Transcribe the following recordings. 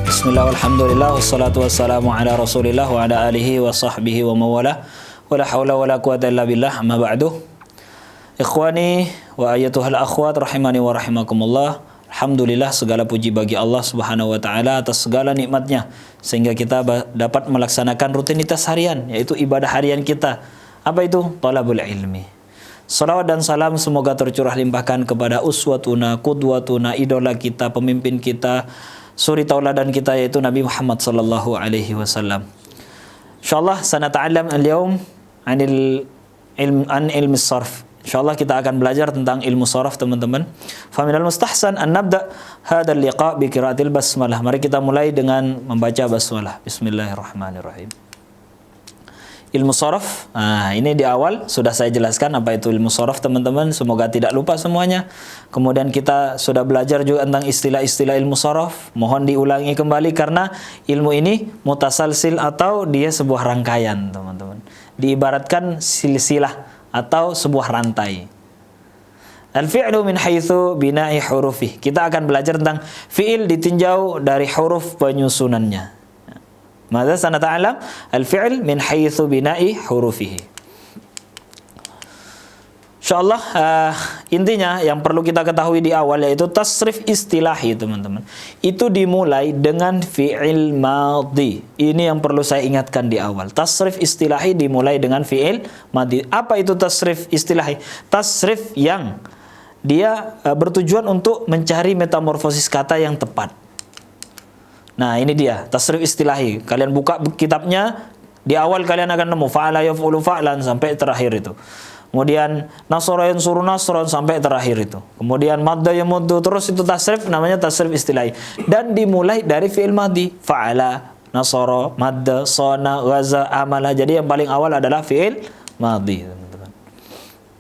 Bismillah, alhamdulillah, wassalatu wassalamu ala rasulillah wa ala alihi wa sahbihi wa mawala wa la hawla wa la quwata illa billah, amma ba'du. Ikhwani wa ayatuhal akhwat rahimani wa rahimakumullah. Alhamdulillah, segala puji bagi Allah subhanahu wa ta'ala atas segala nikmatnya sehingga kita dapat melaksanakan rutinitas harian, yaitu ibadah harian kita. Apa itu? Talabul ilmi. Salawat dan salam semoga tercurah limpahkan kepada uswatuna, qudwatuna, idola kita, pemimpin kita, suri tauladan kita, yaitu Nabi Muhammad sallallahu alaihi wasallam. Insyaallah sanata'allam al-yawm an ilmi sarf. Insyaallah kita akan belajar tentang ilmu sarf, teman-teman. Fa minal mustahsan an nabda hadzal liqa bi qiraatil basmalah. Mari kita mulai dengan membaca basmalah. Bismillahirrahmanirrahim. Ilmu sarf, ini di awal sudah saya jelaskan apa itu ilmu sarf, teman-teman. Semoga tidak lupa semuanya. Kemudian kita sudah belajar juga tentang istilah-istilah ilmu sarf. Mohon diulangi kembali karena ilmu ini mutasalsil atau dia sebuah rangkaian, teman-teman. Diibaratkan silsilah atau sebuah rantai. Al-fi'lu min haitsu bina'i hurufih. Kita akan belajar tentang fi'il ditinjau dari huruf penyusunannya. Maka sanata'alam al-fi'l min haitsu bina'i hurufihi. Insyaallah intinya yang perlu kita ketahui di awal yaitu tasrif istilahi, teman-teman. Itu dimulai dengan fi'il madhi. Ini yang perlu saya ingatkan di awal. Tasrif istilahi dimulai dengan fi'il madhi. Apa itu tasrif istilahi? Tasrif yang dia bertujuan untuk mencari metamorfosis kata yang tepat. Nah, ini dia tasrif istilahi. Kalian buka kitabnya, di awal kalian akan nemu fa'ala yaf'ulu fa'lan sampai terakhir itu. Kemudian nasara yansuru nasran sampai terakhir itu. Kemudian madda yamuddu, terus itu tasrif, namanya tasrif istilahi. Dan dimulai dari fi'il madhi, fa'ala, nasara, madda, sana, ghaza, amala. Jadi yang paling awal adalah fi'il madhi, teman-teman.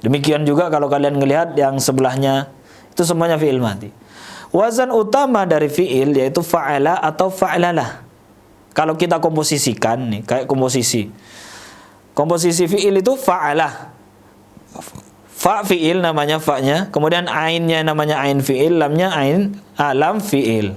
Demikian juga kalau kalian melihat yang sebelahnya, itu semuanya fi'il madhi. Wazan utama dari fi'il yaitu fa'ala atau fa'lalah. Kalau kita komposisikan nih, kayak komposisi. Komposisi fi'il itu fa'ala. Fa fi'il namanya fa'nya, kemudian ainnya namanya ain fi'il, lamnya lam fi'il.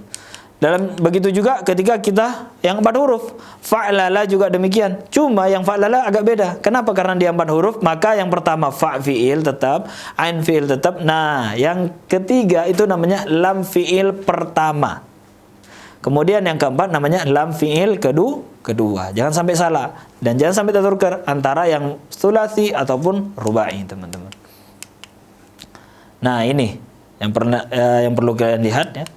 Dalam begitu juga ketika kita yang 4 huruf, fa'lala juga demikian. Cuma yang fa'lala agak beda. Kenapa? Karena dia 4 huruf, maka yang pertama fa fi'il tetap, ain fi'il tetap. Nah, yang ketiga itu namanya lam fi'il pertama. Kemudian yang keempat namanya lam fi'il kedua. Jangan sampai salah dan jangan sampai tertukar antara yang tsulasi ataupun rubai, teman-teman. Nah, ini yang perlu kalian lihat ya.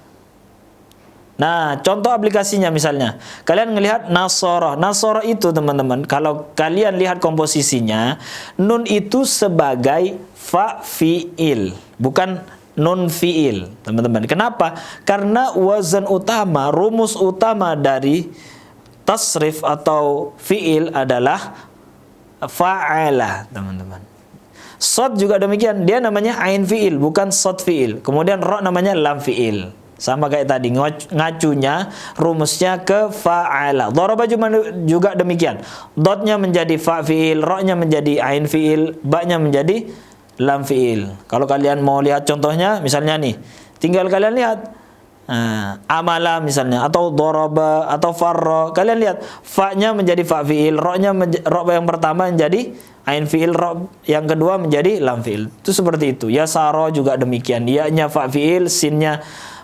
Nah, contoh aplikasinya misalnya, kalian melihat nasara. Nasara itu, teman-teman, kalau kalian lihat komposisinya, nun itu sebagai fa fi'il, bukan nun fi'il, teman-teman. Kenapa? Karena wazan utama, rumus utama dari tasrif atau fi'il adalah fa'ala, teman-teman. Sod juga demikian, dia namanya ain fi'il, bukan sod fi'il. Kemudian ro namanya lam fi'il. Sama kayak tadi, ngacunya rumusnya ke fa'ala. Daraba juga demikian. Dotnya menjadi fa fi'il, ro-nya menjadi ain fi'il, ba-nya menjadi lam fi'il. Kalau kalian mau lihat contohnya, misalnya nih, tinggal kalian lihat amala misalnya, atau daraba, atau farra. Kalian lihat, fa-nya menjadi fa fi'il, ro-nya ro yang pertama menjadi ain fi'il, ro yang kedua menjadi lam fi'il. Itu seperti itu. Yasara juga demikian. Ya-nya fa fi'il, sin-nya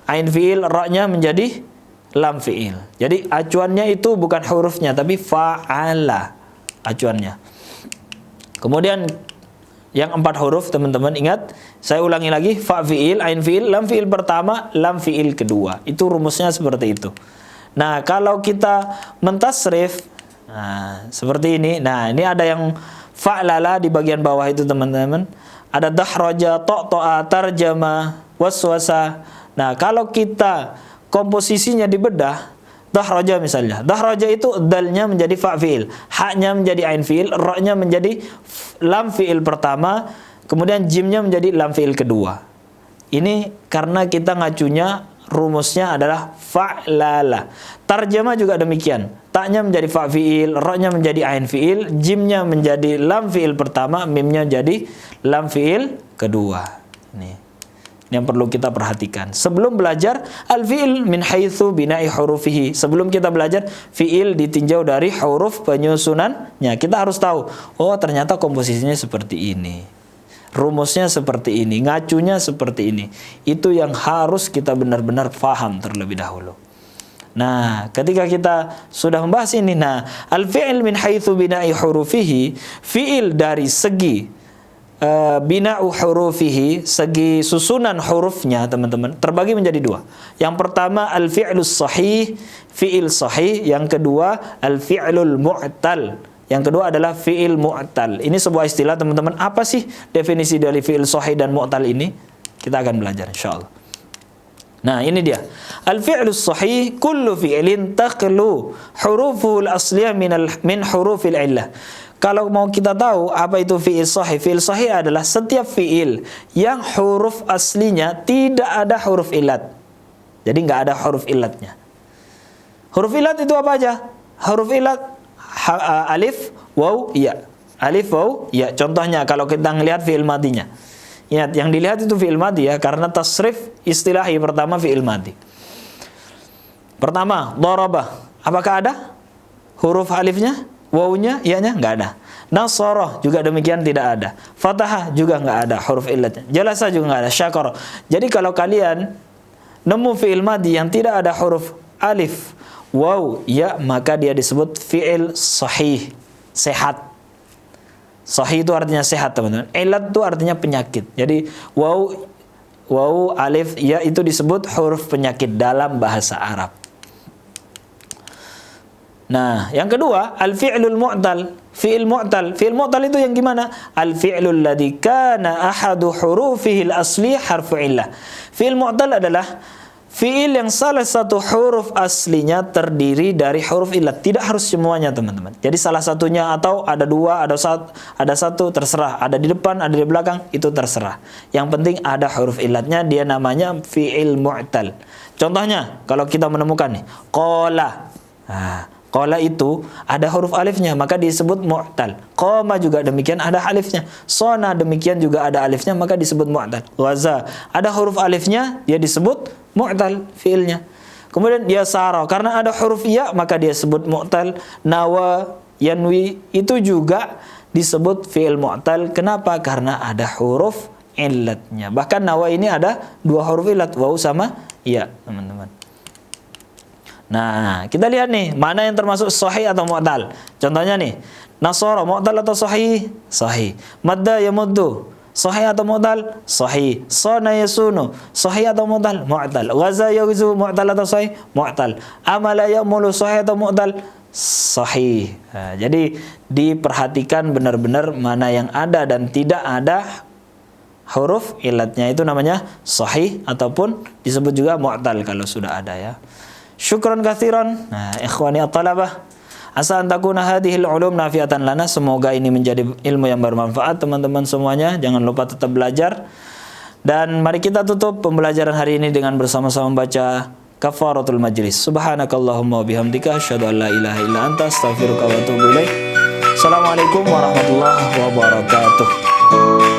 ain fi'il, ra-nya menjadi lam fi'il. Jadi acuannya itu bukan hurufnya tapi fa'ala acuannya. Kemudian yang 4 huruf, teman-teman ingat, saya ulangi lagi, fa fi'il, ain fi'il, lam fi'il pertama, lam fi'il kedua. Itu rumusnya seperti itu. Nah, kalau kita mentasrif seperti ini. Nah, ini ada yang fa'lala di bagian bawah itu, teman-teman. Ada dahraja, to'to'a, tarjama, waswasa. Nah, kalau kita komposisinya dibedah, dahraja misalnya. Dahraja itu dalnya menjadi fa fi'il, haknya menjadi ain fi'il, ra-nya menjadi lam fi'il pertama, kemudian jimnya menjadi lam fi'il kedua. Ini karena kita ngacunya rumusnya adalah fa'lala. Tarjamah juga demikian. Taknya menjadi fa fi'il, ra-nya menjadi ain fi'il, jimnya menjadi lam fi'il pertama, mimnya jadi lam fi'il kedua. Nih. yang perlu kita perhatikan. Sebelum belajar al-fi'il min haitsu bina'i hurufihi. Sebelum kita belajar fi'il ditinjau dari huruf penyusunannya. Kita harus tahu, oh ternyata komposisinya seperti ini. Rumusnya seperti ini, ngacunya seperti ini. Itu yang harus kita benar-benar paham terlebih dahulu. Nah, ketika kita sudah membahas ini, nah, al-fi'il min haitsu bina'i hurufihi, fi'il dari segi bina'u hurufihi, segi susunan hurufnya teman-teman, terbagi menjadi dua. Yang pertama al-fi'lus sahih, fi'il sahih. Yang kedua al-fi'lul mu'tal. Yang kedua adalah fi'il mu'tal. Ini sebuah istilah teman-teman. Apa sih definisi dari fi'il sahih dan mu'tal ini? Kita akan belajar insyaallah. Nah, ini dia. Al-fi'lus sahih kullu fi'lin taqlu huruful asliyah min hurufil illah. Kalau mau kita tahu apa itu fi'il sahih adalah setiap fi'il yang huruf aslinya tidak ada huruf ilat. Jadi nggak ada huruf ilatnya. Huruf ilat itu apa aja? Huruf ilat alif, waw, ya. Alif, waw, ya. Contohnya kalau kita ngelihat fi'il madinya. Ingat, yang dilihat itu fi'il madi ya, karena tasrif istilahi pertama fi'il madi. Pertama, darabah. Apakah ada huruf alifnya? Wawunya, iya-nya nggak ada. Nasara juga demikian tidak ada. Fathah juga nggak ada huruf illatnya. Jalasa juga nggak ada. Syakara. Jadi kalau kalian nemu fi'il madi yang tidak ada huruf alif, waw, ya, maka dia disebut fi'il sahih, sehat. Sahih itu artinya sehat teman-teman. Illat itu artinya penyakit. Jadi waw, alif, ya itu disebut huruf penyakit dalam bahasa Arab. Nah, yang kedua, al-fi'lul mu'tal. Fi'il mu'tal. Fi'il mu'tal itu yang gimana? Al-fi'lul ladzi kana ahadu hurufihi al-asli harfu illah. Fi'il mu'tal adalah fi'il yang salah satu huruf aslinya terdiri dari huruf illat. Tidak harus semuanya, teman-teman. Jadi salah satunya atau ada dua, ada satu, terserah. Ada di depan, ada di belakang, itu terserah. Yang penting ada huruf illatnya, dia namanya fi'il mu'tal. Contohnya, kalau kita menemukan nih, qala. Nah, qala itu ada huruf alifnya, maka disebut mu'tal. Qama juga demikian ada alifnya. Sona demikian juga ada alifnya, maka disebut mu'tal. Waza ada huruf alifnya, dia disebut mu'tal fiilnya. Kemudian yasara karena ada huruf ya, maka dia sebut mu'tal. Nawa, yanwi itu juga disebut fiil mu'tal. Kenapa? Karena ada huruf illatnya. Bahkan nawa ini ada dua huruf illat, waw sama ya, teman-teman. Nah, kita lihat nih, mana yang termasuk sahih atau mu'tal. Contohnya nih, nasara, mu'tal atau sahih? Sahih. Madda yamuddu, sahih atau mu'tal? Sahih. Sana yasunu, sahih atau mu'tal? Mu'tal. Ghaza yaghzu, mu'tal atau sahih? Mu'tal. Amala ya'mulu, sahih atau mu'tal? Sahih. Nah, jadi diperhatikan benar-benar mana yang ada dan tidak ada huruf ilatnya, itu namanya sahih ataupun disebut juga mu'tal kalau sudah ada ya. Syukran katsiran. Nah, ikhwani at-talabah, asa an takuna hadhil ulum nafiatan lana. Semoga ini menjadi ilmu yang bermanfaat teman-teman semuanya. Jangan lupa tetap belajar. Dan mari kita tutup pembelajaran hari ini dengan bersama-sama membaca kafaratul majlis. Subhanakallahumma wa bihamdika asyhadu an la ilaha illa anta astaghfiruka wa atubu ilaik. Assalamualaikum warahmatullahi wabarakatuh.